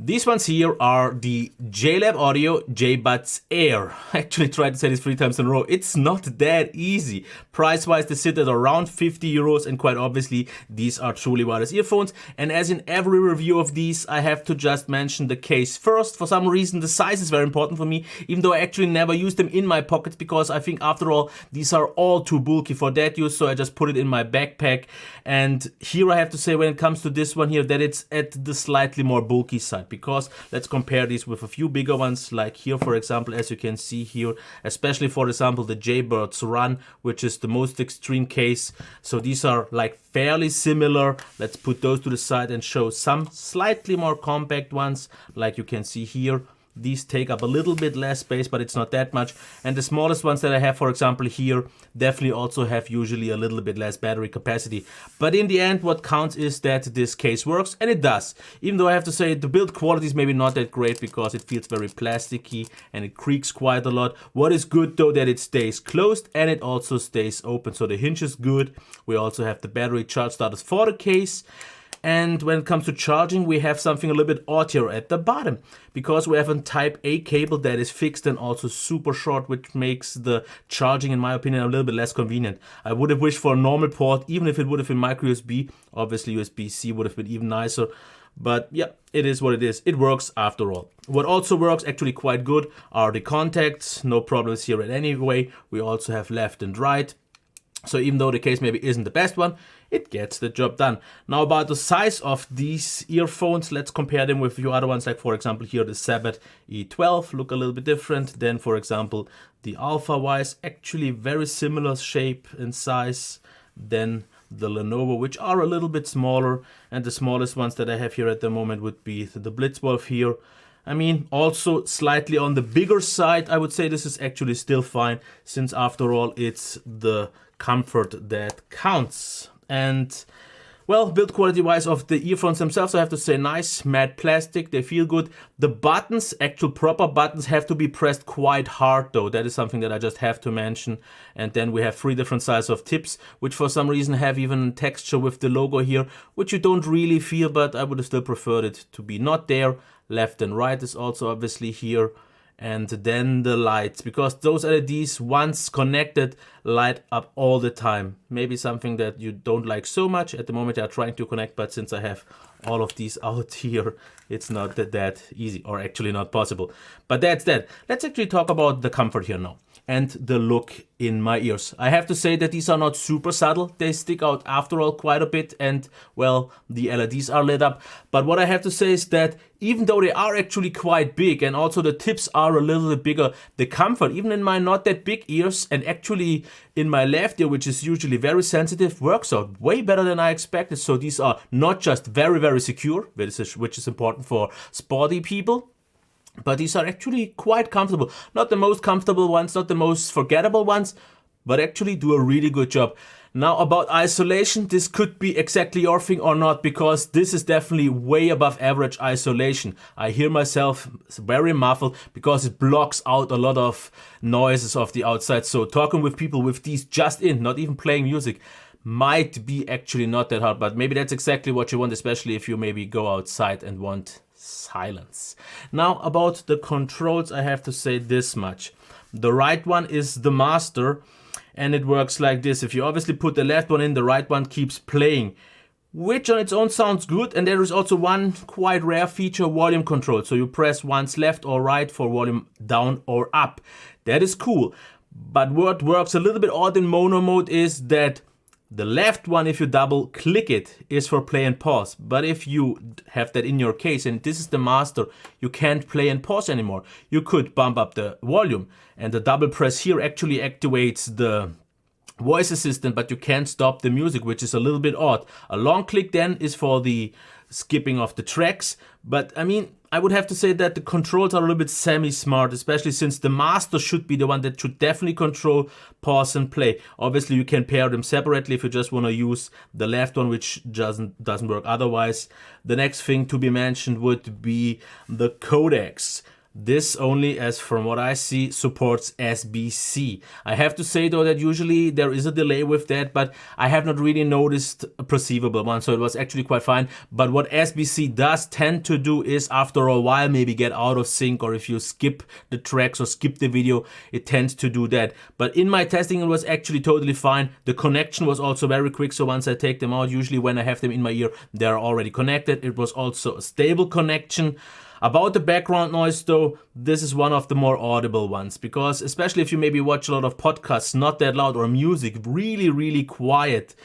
These ones here are the JLab Audio JBuds Air. I actually tried to say this 3 times in a row. It's not that easy. Price-wise, they sit at around 50 euros, and quite obviously, these are truly wireless earphones. And as in every review of these, I have to just mention the case first. For some reason, the size is very important for me, even though I actually never use them in my pockets, because I think, after all, these are all too bulky for that use, so I just put it in my backpack. And here I have to say, when it comes to this one here, that it's at the slightly more bulky side. Because let's compare these with a few bigger ones, like here, for example, as you can see here, especially for example the JBuds Run, which is the most extreme case. So these are like fairly similar. Let's put those to the side and show some slightly more compact ones, like you can see here. These take up a little bit less space, but it's not that much. And the smallest ones that I have, for example, here, definitely also have usually a little bit less battery capacity. But in the end, what counts is that this case works, and it does. Even though I have to say the build quality is maybe not that great, because it feels very plasticky and it creaks quite a lot. What is good though, that it stays closed and it also stays open. So the hinge is good. We also have the battery charge status for the case. And when it comes to charging, we have something a little bit odd here at the bottom, because we have a Type A cable that is fixed and also super short, which makes the charging, in my opinion, a little bit less convenient. I would have wished for a normal port, even if it would have been micro USB. Obviously, USB-C would have been even nicer. But yeah, it is what it is. It works after all. What also works actually quite good are the contacts. No problems here in any way. We also have left and right. So even though the case maybe isn't the best one, it gets the job done. Now, about the size of these earphones, let's compare them with a few other ones, like for example here the Sabbat E12 look a little bit different than, for example, the Alpha Wise, actually very similar shape and size than the Lenovo, which are a little bit smaller. And the smallest ones that I have here at the moment would be the Blitzwolf here. I mean, also slightly on the bigger side. I would say this is actually still fine, since after all, it's the comfort that counts. And well, build quality wise of the earphones themselves, I have to say, nice matte plastic. They feel good. The buttons, actual proper buttons, have to be pressed quite hard though. That is something that I just have to mention. And then we have 3 different sizes of tips, which for some reason have even texture with the logo here, which you don't really feel, but I would have still preferred it to be not there. Left and right is also obviously here. And then the lights, because those LEDs, once connected, light up all the time. Maybe something that you don't like so much. At the moment they are trying to connect, but since I have all of these out here, it's not that easy, or actually not possible. But that's that. Let's actually talk about the comfort here now and the look in my ears. I have to say that these are not super subtle. They stick out after all quite a bit, and well, the LEDs are lit up. But what I have to say is that even though they are actually quite big, and also the tips are a little bit bigger, the comfort, even in my not that big ears, and actually in my left ear, which is usually very sensitive, works out way better than I expected. So these are not just very, very secure, which is important for sporty people, but these are actually quite comfortable. Not the most comfortable ones, not the most forgettable ones, but actually do a really good job. Now, about isolation, this could be exactly your thing or not, because this is definitely way above average isolation. I hear myself very muffled because it blocks out a lot of noises of the outside. So talking with people with these just in, not even playing music, might be actually not that hard, but maybe that's exactly what you want, especially if you maybe go outside and want silence. Now, about the controls, I have to say this much. The right one is the master, and it works like this. If you obviously put the left one in, the right one keeps playing, which on its own sounds good. And there is also one quite rare feature, volume control. So you press once left or right for volume down or up. That is cool. But what works a little bit odd in mono mode is that the left one, if you double click it, is for play and pause. But if you have that in your case, and this is the master, you can't play and pause anymore. You could bump up the volume, and the double press here actually activates the voice assistant, but you can't stop the music, which is a little bit odd. A long click then is for the skipping of the tracks. But I mean, I would have to say that the controls are a little bit semi-smart, especially since the master should be the one that should definitely control pause and play. Obviously, you can pair them separately if you just want to use the left one, which doesn't work otherwise. The next thing to be mentioned would be the codecs. This only, as from what I see, supports SBC. I have to say though that usually there is a delay with that, but I have not really noticed a perceivable one, so it was actually quite fine. But what SBC does tend to do is after a while maybe get out of sync, or if you skip the tracks or skip the video, it tends to do that. But in my testing it was actually totally fine. The connection was also very quick, so once I take them out, usually when I have them in my ear, they're already connected. It was also a stable connection. About the background noise though, this is one of the more audible ones, because especially if you maybe watch a lot of podcasts, not that loud, or music really quiet,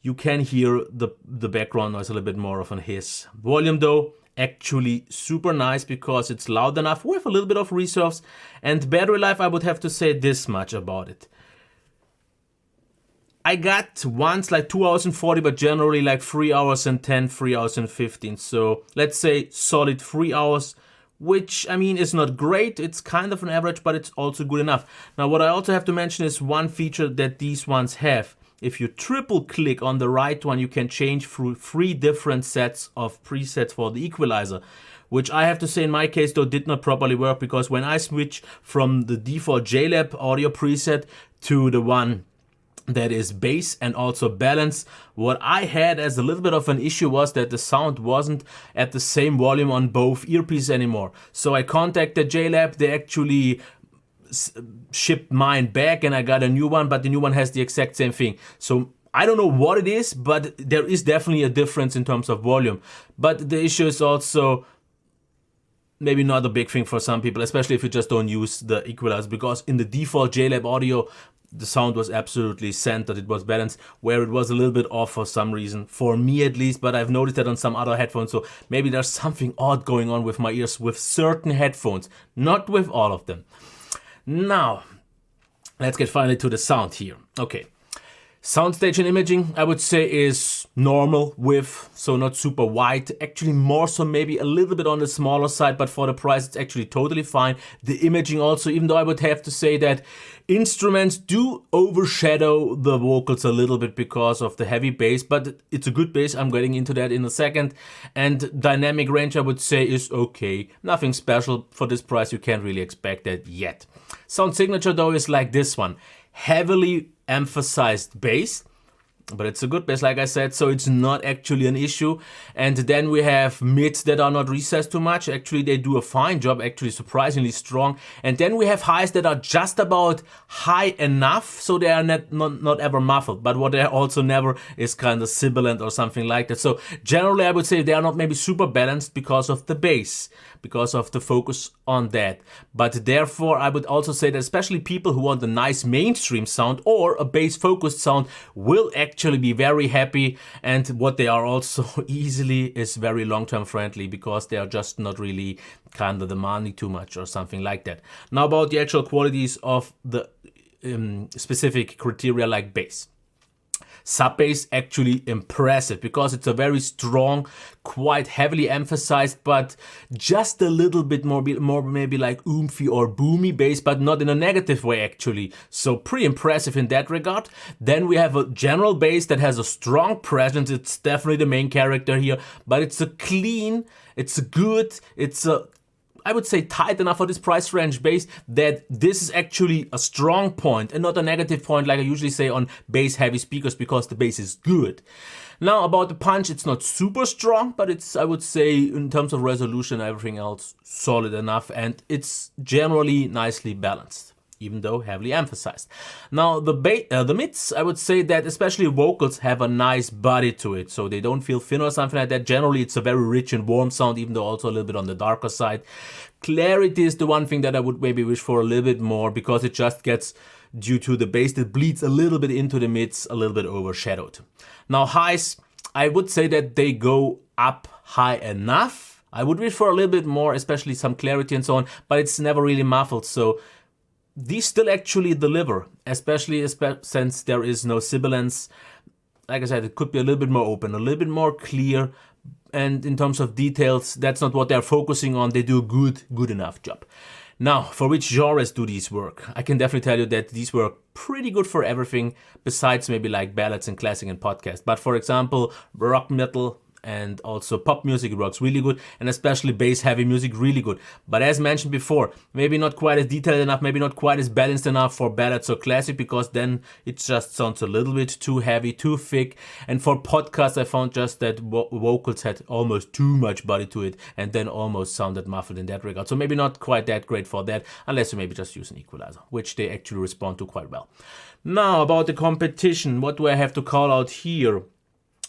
you can hear the background noise a little bit more of a hiss. Volume though, actually super nice because it's loud enough with a little bit of reserves. And battery life, I would have to say this much about it. I got once like 2 hours and 40, but generally like 3 hours and 10, 3 hours and 15. So let's say solid 3 hours, which I mean is not great. It's kind of an average, but it's also good enough. Now what I also have to mention is one feature that these ones have. If you triple click on the right one, you can change through 3 different sets of presets for the equalizer, which I have to say in my case though did not properly work, because when I switch from the default JLab audio preset to the one that is bass and also balance, what I had as a little bit of an issue was that the sound wasn't at the same volume on both earpieces anymore. So I contacted JLab, they actually shipped mine back and I got a new one, but the new one has the exact same thing. So I don't know what it is, but there is definitely a difference in terms of volume. But the issue is also maybe not a big thing for some people, especially if you just don't use the equalizer, because in the default JLab audio, the sound was absolutely centered, it was balanced, where it was a little bit off for some reason, for me at least, but I've noticed that on some other headphones, so maybe there's something odd going on with my ears with certain headphones, not with all of them. Now, let's get finally to the sound here. Okay. Soundstage and imaging, I would say, is normal width, so not super wide. Actually, more so maybe a little bit on the smaller side, but for the price, it's actually totally fine. The imaging also, even though I would have to say that instruments do overshadow the vocals a little bit because of the heavy bass, but it's a good bass. I'm getting into that in a second. And dynamic range, I would say, is okay. Nothing special for this price. You can't really expect that yet. Sound signature, though, is like this one. Heavily emphasized bass, but it's a good bass, like I said, so it's not actually an issue. And then we have mids that are not recessed too much. Actually, they do a fine job, actually surprisingly strong. And then we have highs that are just about high enough, so they are not ever muffled, but what they are also never is kind of sibilant or something like that. So generally, I would say they are not maybe super balanced because of the bass, because of the focus on that. But therefore, I would also say that especially people who want a nice mainstream sound or a bass-focused sound will actually be very happy. And what they are also easily is very long-term friendly, because they are just not really kind of demanding too much or something like that. Now about the actual qualities of the specific criteria like bass. Sub bass actually impressive because it's a very strong, quite heavily emphasized, but just a little bit more maybe like oomphy or boomy bass, but not in a negative way actually. So pretty impressive in that regard. Then we have a general bass that has a strong presence. It's definitely the main character here, but it's a clean, it's a good, it's a I would say tight enough for this price range bass that this is actually a strong point and not a negative point like I usually say on bass heavy speakers, because the bass is good. Now about the punch, it's not super strong, but it's, I would say, in terms of resolution, everything else solid enough, and it's generally nicely balanced, even though heavily emphasized. Now the mids, I would say that especially vocals have a nice body to it, so they don't feel thin or something like that. Generally it's a very rich and warm sound, even though also a little bit on the darker side. Clarity is the one thing that I would maybe wish for a little bit more, because it just gets, due to the bass that bleeds a little bit into the mids, a little bit overshadowed. Now highs, I would say that they go up high enough. I would wish for a little bit more, especially some clarity and so on, but it's never really muffled, so these still actually deliver, especially since there is no sibilance. Like I said, it could be a little bit more open, a little bit more clear, and in terms of details, that's not what they're focusing on. They do a good enough job. Now, for which genres do these work? I can definitely tell you that these work pretty good for everything, besides maybe like ballads and classic and podcast. But for example, rock metal, and also pop music works really good, and especially bass heavy music really good. But as mentioned before, maybe not quite as detailed enough, maybe not quite as balanced enough for ballads or classic, because then it just sounds a little bit too heavy, too thick. And for podcasts, I found just that vocals had almost too much body to it and then almost sounded muffled in that regard. So maybe not quite that great for that, unless you maybe just use an equalizer, which they actually respond to quite well. Now about the competition, what do I have to call out here?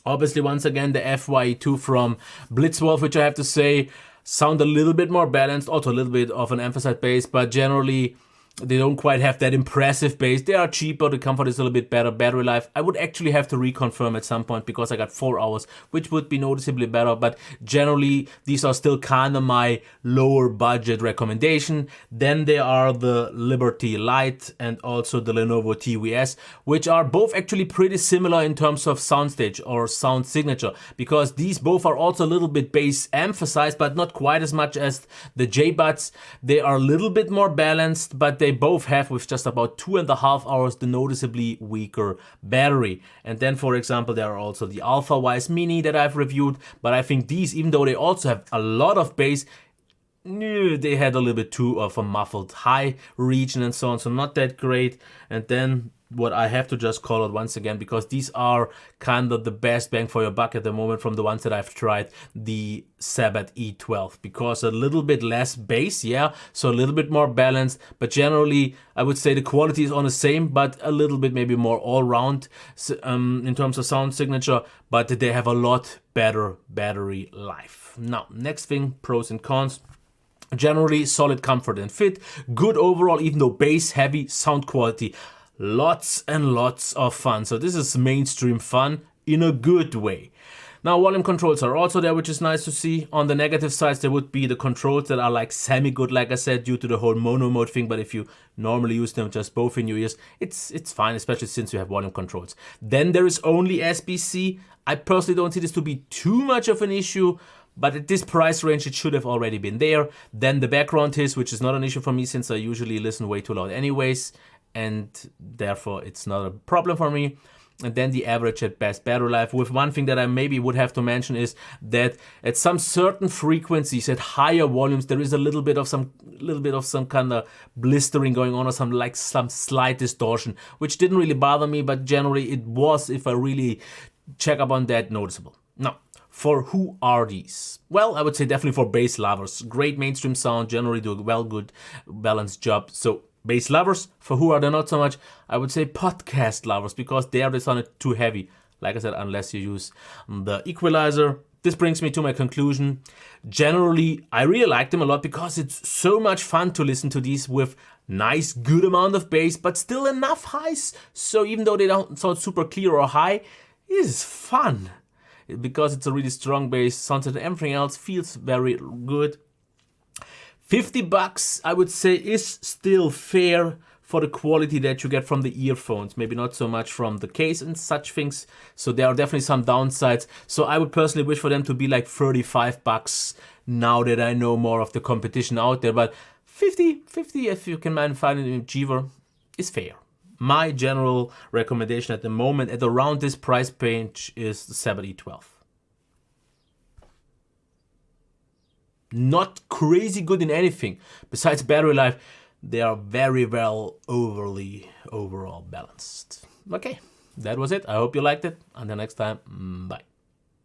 Obviously, once again, the FYE2 from Blitzwolf, which I have to say sound a little bit more balanced, also a little bit of an emphasized bass, but generally they don't quite have that impressive bass. They are cheaper, the comfort is a little bit better, battery life. I would actually have to reconfirm at some point because I got 4 hours, which would be noticeably better, but generally these are still kind of my lower budget recommendation. Then there are the Liberty Lite and also the Lenovo TVS, which are both actually pretty similar in terms of soundstage or sound signature, because these both are also a little bit bass emphasized, but not quite as much as the JBuds. They are a little bit more balanced, but they both have, with just about 2.5 hours, the noticeably weaker battery. And then, for example, there are also the AlphaWise Mini that I've reviewed, but I think these, even though they also have a lot of bass, they had a little bit too of a muffled high region and so on, so not that great. And then what I have to just call out once again, because these are kind of the best bang for your buck at the moment from the ones that I've tried, the Sabbat E12, because a little bit less bass, yeah, so a little bit more balanced, but generally I would say the quality is on the same, but a little bit maybe more all-round in terms of sound signature, but they have a lot better battery life. Now, next thing, pros and cons. Generally, solid comfort and fit, good overall, even though bass heavy sound quality. Lots and lots of fun. So this is mainstream fun in a good way. Now, volume controls are also there, which is nice to see. On the negative sides, there would be the controls that are like semi-good, like I said, due to the whole mono mode thing. But if you normally use them just both in your ears, it's fine, especially since you have volume controls. Then there is only SBC. I personally don't see this to be too much of an issue, but at this price range, it should have already been there. Then the background hiss, which is not an issue for me since I usually listen way too loud anyways, and therefore it's not a problem for me. And then the average at best battery life, with one thing that I maybe would have to mention is that at some certain frequencies, at higher volumes, there is a little bit of some kind of blistering going on, or some slight distortion, which didn't really bother me, but generally it was, if I really check up on that, noticeable. Now, for who are these? Well, I would say definitely for bass lovers. Great mainstream sound, generally do a good balanced job. So bass lovers. For who are they not so much? I would say podcast lovers, because there they sounded too heavy. Like I said, unless you use the equalizer. This brings me to my conclusion. Generally, I really like them a lot because it's so much fun to listen to these with nice, good amount of bass, but still enough highs. So even though they don't sound super clear or high, it is fun. Because it's a really strong bass, sounds and everything else feels very good. $50, I would say, is still fair for the quality that you get from the earphones. Maybe not so much from the case and such things. So there are definitely some downsides. So I would personally wish for them to be like $35 now that I know more of the competition out there. But 50 if you can find it in cheaper, is fair. My general recommendation at the moment at around this price range is the Sabbat E12. Not crazy good in anything. Besides battery life, they are very well overall balanced. Okay, that was it. I hope you liked it. Until next time, bye.